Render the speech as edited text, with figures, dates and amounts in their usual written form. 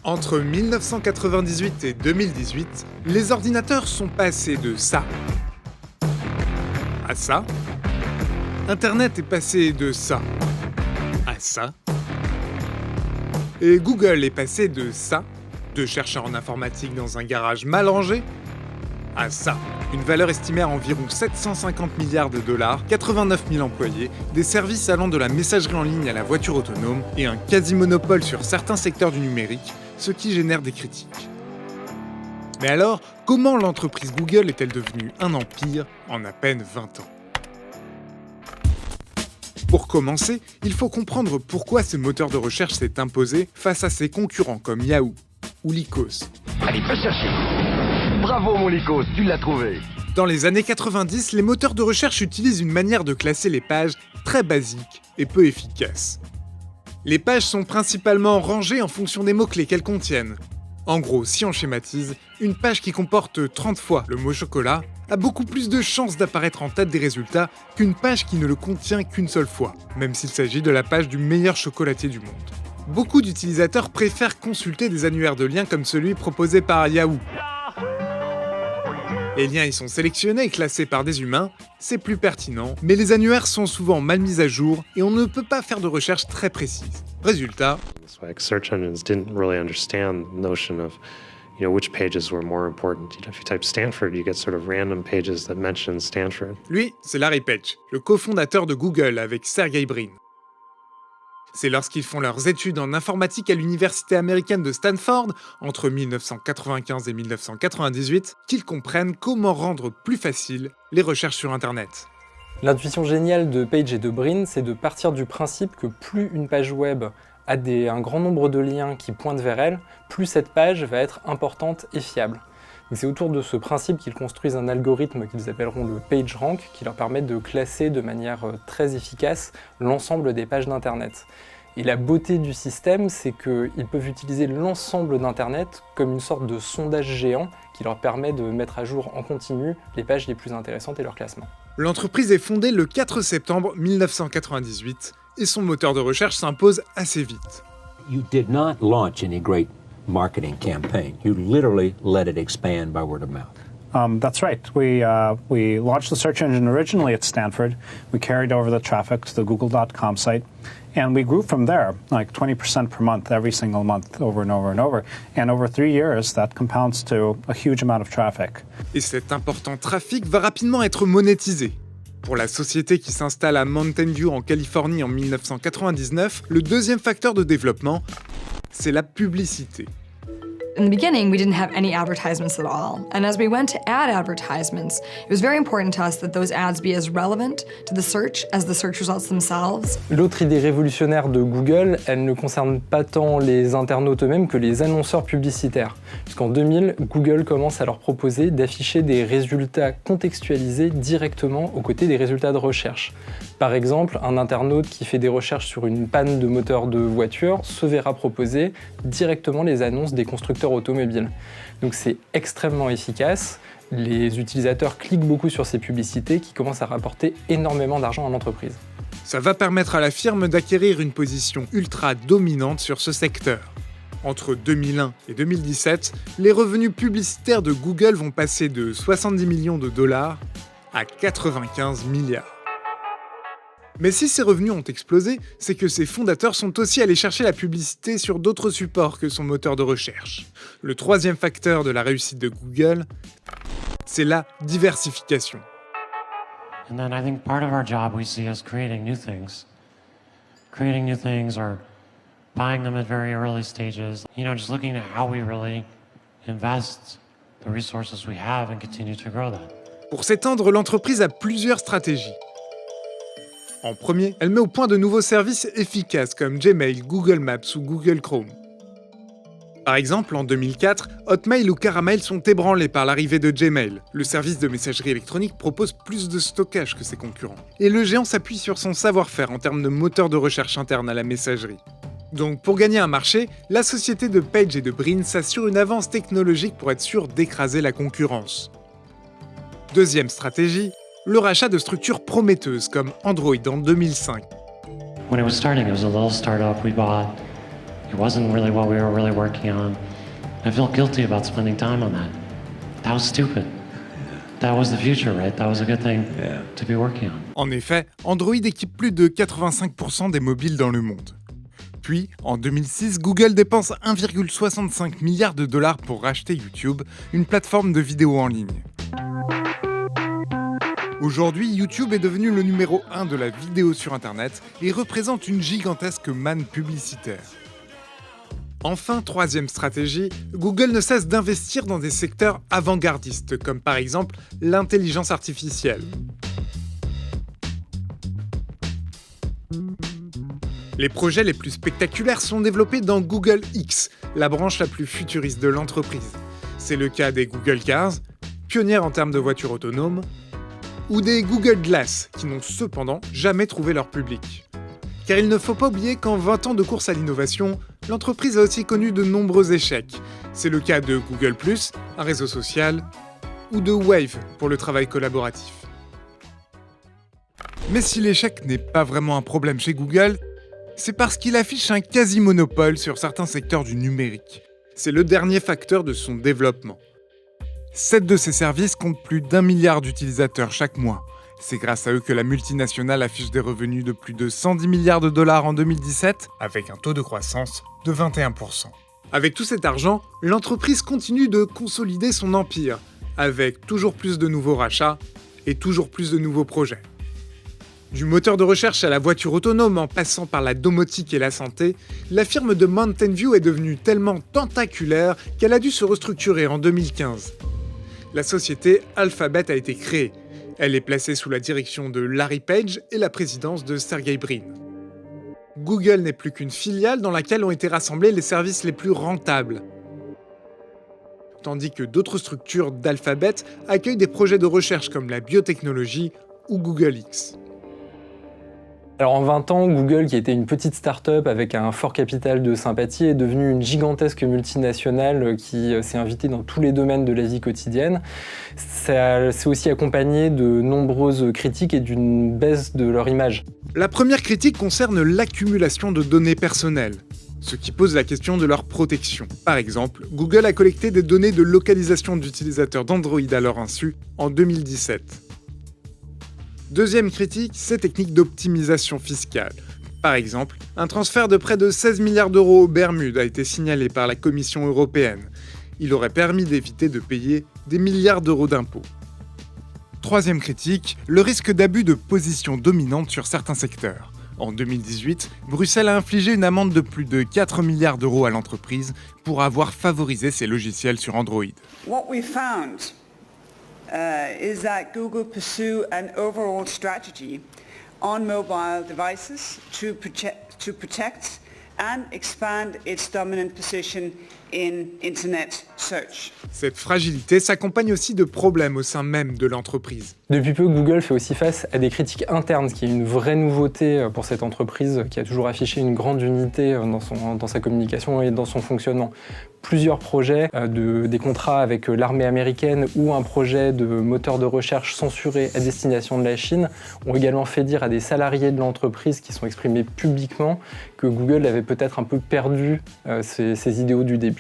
Entre 1998 et 2018, les ordinateurs sont passés de ça à ça. Internet est passé de ça à ça. Et Google est passé de ça, de chercheur en informatique dans un garage mal rangé, à ça. Une valeur estimée à environ 750 milliards de dollars, 89 000 employés, des services allant de la messagerie en ligne à la voiture autonome et un quasi-monopole sur certains secteurs du numérique, ce qui génère des critiques. Mais alors, comment l'entreprise Google est-elle devenue un empire en à peine 20 ans ? Pour commencer, il faut comprendre pourquoi ce moteur de recherche s'est imposé face à ses concurrents comme Yahoo ou Lycos. Allez, va chercher. Bravo mon Lycos, tu l'as trouvé. Dans les années 90, les moteurs de recherche utilisent une manière de classer les pages très basique et peu efficace. Les pages sont principalement rangées en fonction des mots-clés qu'elles contiennent. En gros, si on schématise, une page qui comporte 30 fois le mot chocolat a beaucoup plus de chances d'apparaître en tête des résultats qu'une page qui ne le contient qu'une seule fois, même s'il s'agit de la page du meilleur chocolatier du monde. Beaucoup d'utilisateurs préfèrent consulter des annuaires de liens comme celui proposé par Yahoo. Les liens y sont sélectionnés et classés par des humains, c'est plus pertinent, mais les annuaires sont souvent mal mis à jour et on ne peut pas faire de recherche très précise. Résultat, search engines didn't really understand the notion of, which pages were more important. If you type Stanford, you get sort of random pages that mention Stanford. Lui, c'est Larry Page, le cofondateur de Google avec Sergey Brin. C'est lorsqu'ils font leurs études en informatique à l'université américaine de Stanford, entre 1995 et 1998, qu'ils comprennent comment rendre plus faciles les recherches sur Internet. L'intuition géniale de Page et de Brin, c'est de partir du principe que plus une page web a un grand nombre de liens qui pointent vers elle, plus cette page va être importante et fiable. Et c'est autour de ce principe qu'ils construisent un algorithme qu'ils appelleront le PageRank, qui leur permet de classer de manière très efficace l'ensemble des pages d'Internet. Et la beauté du système, c'est qu'ils peuvent utiliser l'ensemble d'Internet comme une sorte de sondage géant qui leur permet de mettre à jour en continu les pages les plus intéressantes et leur classement. L'entreprise est fondée le 4 septembre 1998 et son moteur de recherche s'impose assez vite. You did not launch any great marketing campaign. You literally let it expand by word of mouth. That's right. We launched the search engine originally at Stanford. We carried over the traffic to the Google.com site, and we grew from there, like 20% per month, every single month, over and over and over. And over 3 years, that compounds to a huge amount of traffic. Et cet important trafic va rapidement être monétisé. Pour la société qui s'installe à Mountain View en Californie en 1999, le deuxième facteur de développement, c'est la publicité. In the beginning, we didn't have any advertisements at all. And as we went to add advertisements, it was very important to us that those ads be as relevant to the search as the search results themselves. L'autre idée révolutionnaire de Google, elle ne concerne pas tant les internautes eux-mêmes que les annonceurs publicitaires. Puisqu'en 2000, Google commence à leur proposer d'afficher des résultats contextualisés directement aux côtés des résultats de recherche. Par exemple, un internaute qui fait des recherches sur une panne de moteur de voiture se verra proposer directement les annonces des constructeurs automobiles. Donc c'est extrêmement efficace. Les utilisateurs cliquent beaucoup sur ces publicités qui commencent à rapporter énormément d'argent à l'entreprise. Ça va permettre à la firme d'acquérir une position ultra dominante sur ce secteur. Entre 2001 et 2017, les revenus publicitaires de Google vont passer de 70 millions de dollars à 95 milliards. Mais si ces revenus ont explosé, c'est que ses fondateurs sont aussi allés chercher la publicité sur d'autres supports que son moteur de recherche. Le troisième facteur de la réussite de Google, c'est la diversification. And then I think part of our job we see as creating new things. Creating new things or buying them at very early stages. Just looking at how we really invest the resources we have and continue to grow that. Pour s'étendre, l'entreprise a plusieurs stratégies. En premier, elle met au point de nouveaux services efficaces comme Gmail, Google Maps ou Google Chrome. Par exemple, en 2004, Hotmail ou Caramel sont ébranlés par l'arrivée de Gmail. Le service de messagerie électronique propose plus de stockage que ses concurrents. Et le géant s'appuie sur son savoir-faire en termes de moteur de recherche interne à la messagerie. Donc pour gagner un marché, la société de Page et de Brin s'assure une avance technologique pour être sûr d'écraser la concurrence. Deuxième stratégie, le rachat de structures prometteuses comme Android en 2005. When it was starting, it was a little startup. We bought It wasn't really what we were really working on. I feel guilty about spending time on that. That was stupid. That was the future, right? That was a good thing to be working on. En effet, Android équipe plus de 85% des mobiles dans le monde. Puis, en 2006, Google dépense 1,65 milliard de dollars pour racheter YouTube, une plateforme de vidéo en ligne. Aujourd'hui, YouTube est devenu le numéro 1 de la vidéo sur Internet et représente une gigantesque manne publicitaire. Enfin, troisième stratégie, Google ne cesse d'investir dans des secteurs avant-gardistes, comme par exemple l'intelligence artificielle. Les projets les plus spectaculaires sont développés dans Google X, la branche la plus futuriste de l'entreprise. C'est le cas des Google Cars, pionnières en termes de voitures autonomes, ou des Google Glass, qui n'ont cependant jamais trouvé leur public. Car il ne faut pas oublier qu'en 20 ans de course à l'innovation, l'entreprise a aussi connu de nombreux échecs. C'est le cas de Google+, un réseau social, ou de Wave pour le travail collaboratif. Mais si l'échec n'est pas vraiment un problème chez Google, c'est parce qu'il affiche un quasi-monopole sur certains secteurs du numérique. C'est le dernier facteur de son développement. 7 de ses services comptent plus d'1 milliard d'utilisateurs chaque mois. C'est grâce à eux que la multinationale affiche des revenus de plus de 110 milliards de dollars en 2017, avec un taux de croissance de 21%. Avec tout cet argent, l'entreprise continue de consolider son empire, avec toujours plus de nouveaux rachats et toujours plus de nouveaux projets. Du moteur de recherche à la voiture autonome en passant par la domotique et la santé, la firme de Mountain View est devenue tellement tentaculaire qu'elle a dû se restructurer en 2015. La société Alphabet a été créée. Elle est placée sous la direction de Larry Page et la présidence de Sergey Brin. Google n'est plus qu'une filiale dans laquelle ont été rassemblés les services les plus rentables, tandis que d'autres structures d'Alphabet accueillent des projets de recherche comme la biotechnologie ou Google X. Alors en 20 ans, Google, qui était une petite start-up avec un fort capital de sympathie, est devenue une gigantesque multinationale qui s'est invitée dans tous les domaines de la vie quotidienne. Ça s'est aussi accompagné de nombreuses critiques et d'une baisse de leur image. La première critique concerne l'accumulation de données personnelles, ce qui pose la question de leur protection. Par exemple, Google a collecté des données de localisation d'utilisateurs d'Android à leur insu en 2017. Deuxième critique, ces techniques d'optimisation fiscale. Par exemple, un transfert de près de 16 milliards d'euros aux Bermudes a été signalé par la Commission européenne. Il aurait permis d'éviter de payer des milliards d'euros d'impôts. Troisième critique, le risque d'abus de position dominante sur certains secteurs. En 2018, Bruxelles a infligé une amende de plus de 4 milliards d'euros à l'entreprise pour avoir favorisé ses logiciels sur Android. What we found is that Google pursue an overall strategy on mobile devices to protect and expand its dominant position in Internet search. Cette fragilité s'accompagne aussi de problèmes au sein même de l'entreprise. Depuis peu, Google fait aussi face à des critiques internes, ce qui est une vraie nouveauté pour cette entreprise qui a toujours affiché une grande unité dans sa communication et dans son fonctionnement. Plusieurs projets, des contrats avec l'armée américaine ou un projet de moteur de recherche censuré à destination de la Chine ont également fait dire à des salariés de l'entreprise qui sont exprimés publiquement que Google avait peut-être un peu perdu ses idéaux du début.